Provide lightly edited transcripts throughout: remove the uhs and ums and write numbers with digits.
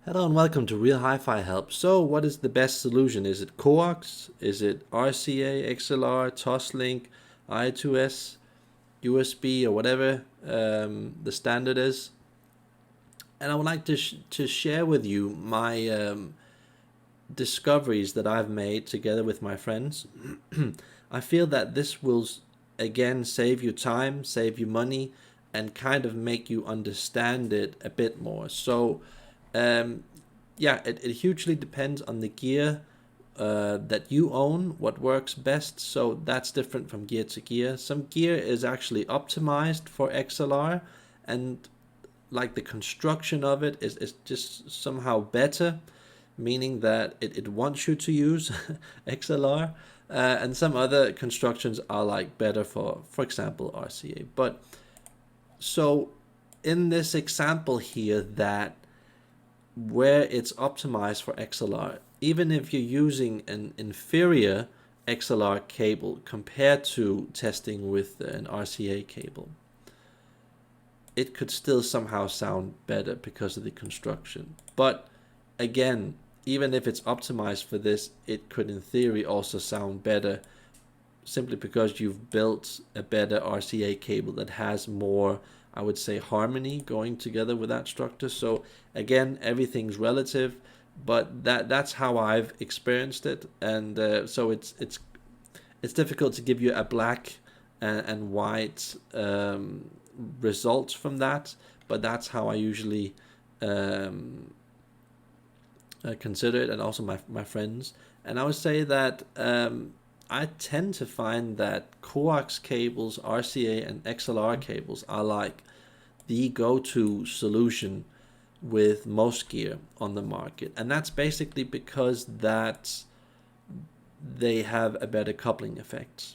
Hello and welcome to Real Hi-Fi Help. So what is the best solution? Is it Coax? Is it RCA, XLR, Toslink, II2s, USB or whatever the standard is? And I would like to share with you my discoveries that I've made together with my friends. I feel that this will again save you time, save you money, and kind of make you understand it a bit more. So um, yeah, it hugely depends on the gear that you own, what works best. So that's different from gear to gear. Some gear is actually optimized for XLR, and like the construction of it is just somehow better, meaning that it wants you to use XLR. And some other constructions are like better for example, RCA. But so in this example here, that where it's optimized for XLR, even if you're using an inferior XLR cable compared to testing with an RCA cable, it could still somehow sound better because of the construction. But again, even if it's optimized for this, it could in theory also sound better simply because you've built a better RCA cable that has more, I would say, harmony going together with that structure. So again, everything's relative, but that's how I've experienced it. And so it's difficult to give you a black and white results from that, but that's how I usually consider it, and also my friends. And I would say that I tend to find that coax cables, RCA and XLR cables are like the go-to solution with most gear on the market. And that's basically because that they have a better coupling effect.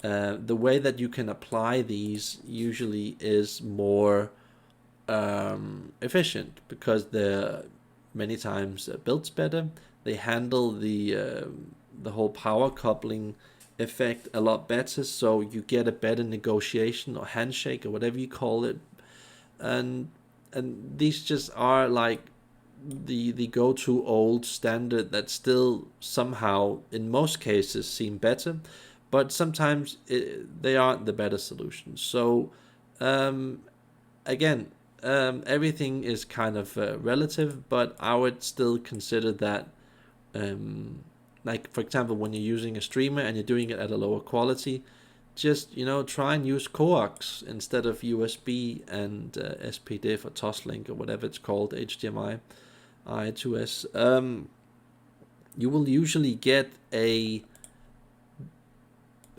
The way that you can apply these usually is more efficient because they're many times built better. They handle the whole power coupling effect a lot better, so you get a better negotiation or handshake or whatever you call it. And these just are like the go-to old standard that still somehow in most cases seem better, but sometimes they aren't the better solution. So again, everything is kind of relative, but I would still consider that like for example, when you're using a streamer and you're doing it at a lower quality, just try and use coax instead of USB and SPDIF or Toslink or whatever it's called, HDMI, II2s. You will usually get a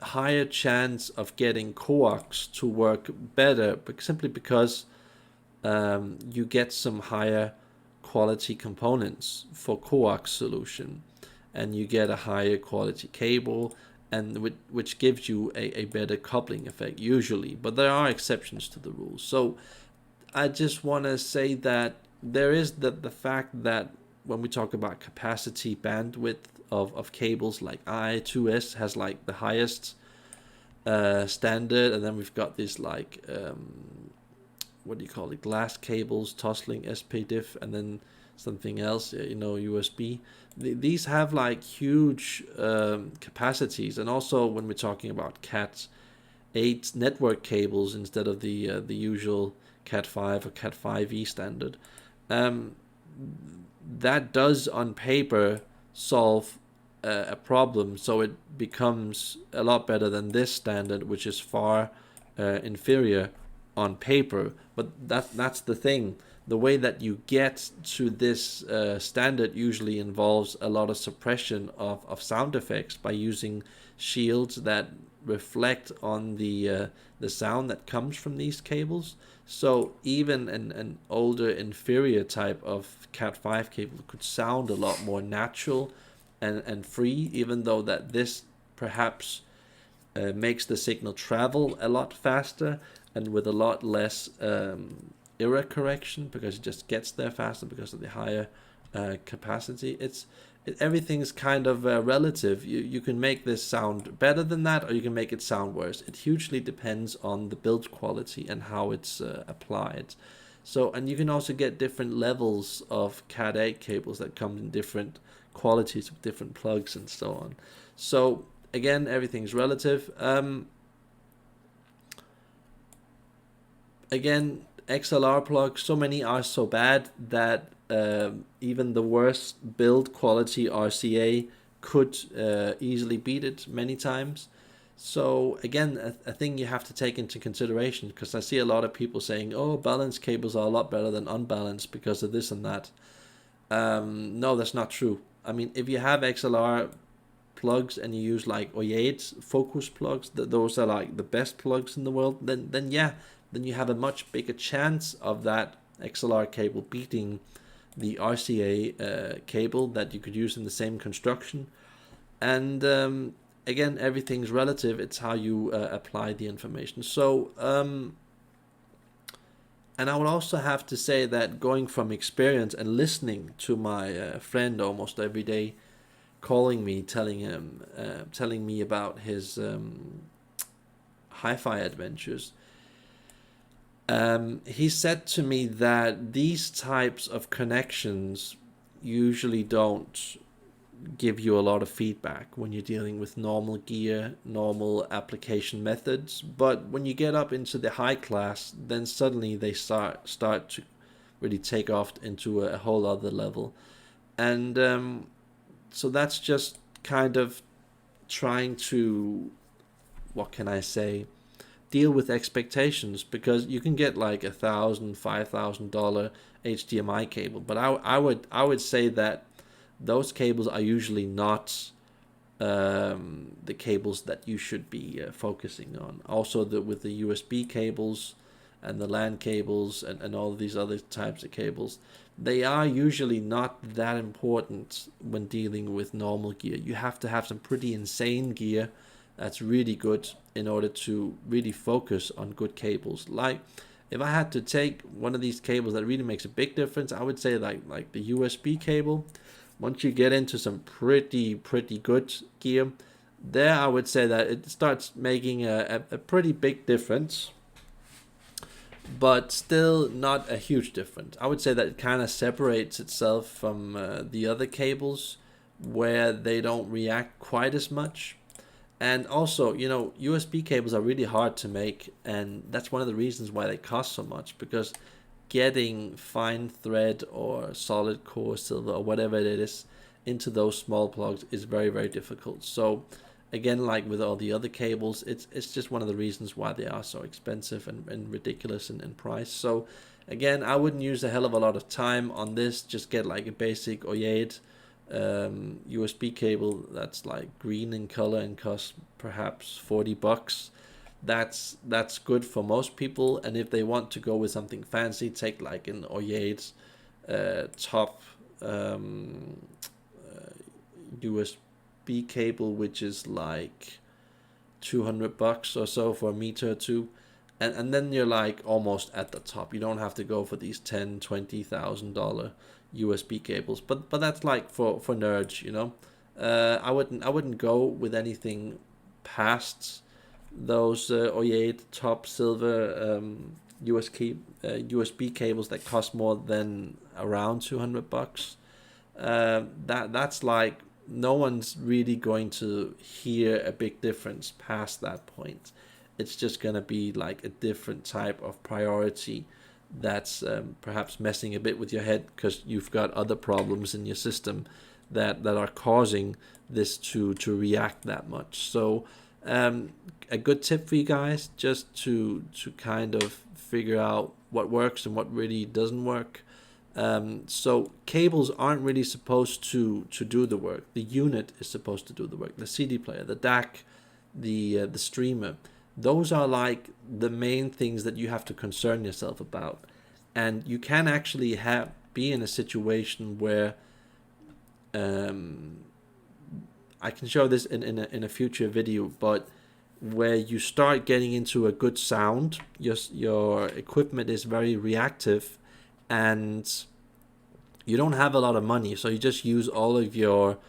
higher chance of getting coax to work better, simply because you get some higher quality components for coax solution, and you get a higher quality cable, and which gives you a better coupling effect usually, but there are exceptions to the rules. So I just want to say that there is the fact that when we talk about capacity bandwidth of cables, like II2s has like the highest standard, and then we've got this like what do you call it, glass cables, Toslink, SPDIF, and then something else, USB. These have like huge capacities, and also when we're talking about Cat8 network cables instead of the usual Cat5 or Cat5e standard, that does on paper solve a problem, so it becomes a lot better than this standard, which is far inferior on paper. But that's the thing. The way that you get to this standard usually involves a lot of suppression of sound effects by using shields that reflect on the sound that comes from these cables. So even an older inferior type of Cat5 cable could sound a lot more natural and free, even though that this perhaps makes the signal travel a lot faster and with a lot less error correction, because it just gets there faster because of the higher capacity. Everything's kind of relative. You can make this sound better than that, or you can make it sound worse. It hugely depends on the build quality and how it's applied. So, and you can also get different levels of Cat 8 cables that come in different qualities with different plugs and so on. So again, everything's relative. Again, XLR plugs, so many are so bad that even the worst build quality RCA could easily beat it many times. So again, a thing you have to take into consideration, because I see a lot of people saying, oh, balanced cables are a lot better than unbalanced because of this and that. No, that's not true. I mean, if you have XLR plugs and you use like OIA's focus plugs, those are like the best plugs in the world, then yeah, then you have a much bigger chance of that XLR cable beating the RCA cable that you could use in the same construction. And again, everything's relative. It's how you apply the information. So and I would also have to say that going from experience and listening to my friend almost every day, calling me, telling me about his hi-fi adventures, he said to me that these types of connections usually don't give you a lot of feedback when you're dealing with normal gear, normal application methods. But when you get up into the high class, then suddenly they start to really take off into a whole other level. And so that's just kind of trying to, what can I say, deal with expectations, because you can get like $1,000, $5,000 HDMI cable, but I would say that those cables are usually not the cables that you should be focusing on. Also, with the USB cables and the LAN cables and all of these other types of cables, they are usually not that important when dealing with normal gear. You have to have some pretty insane gear that's really good in order to really focus on good cables. Like, if I had to take one of these cables that really makes a big difference, I would say like the USB cable. Once you get into some pretty good gear, there I would say that it starts making a pretty big difference, but still not a huge difference. I would say that it kind of separates itself from the other cables, where they don't react quite as much. And also, you know, USB cables are really hard to make, and that's one of the reasons why they cost so much, because getting fine thread or solid core silver or whatever it is into those small plugs is very difficult. So again, like with all the other cables, it's just one of the reasons why they are so expensive and ridiculous in price. So again, I wouldn't use a hell of a lot of time on this. Just get like a basic OIAT USB cable that's like green in color and costs perhaps $40. That's good for most people. And if they want to go with something fancy, take like an OIAT top USB cable, which is like $200 or so for a meter or two, and then you're like almost at the top. You don't have to go for these $10,000-$20,000 USB cables, but that's like for nerds, you know. I wouldn't go with anything past those OIAT top silver USB cables that cost more than around $200. That's like, no one's really going to hear a big difference past that point. It's just gonna be like a different type of priority that's perhaps messing a bit with your head, because you've got other problems in your system that are causing this to react that much. So a good tip for you guys, just to kind of figure out what works and what really doesn't work. So cables aren't really supposed to do the work. The unit is supposed to do the work. The CD player, the DAC, the streamer, those are like the main things that you have to concern yourself about. And you can actually be in a situation where I can show this in a future video, but where you start getting into a good sound, your equipment is very reactive, and you don't have a lot of money, so you just use all of your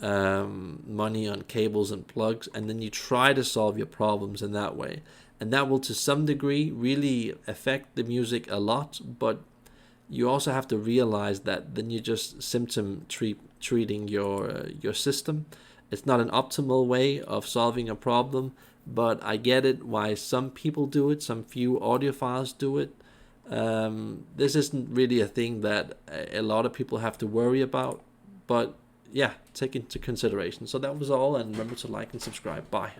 money on cables and plugs, and then you try to solve your problems in that way. and that will to some degree really affect the music a lot, but you also have to realize that then you're just symptom treating your system. It's not an optimal way of solving a problem, but I get it why some people do it, some few audiophiles do it. This isn't really a thing that a lot of people have to worry about, but yeah, take into consideration. So that was all, and remember to like and subscribe. Bye.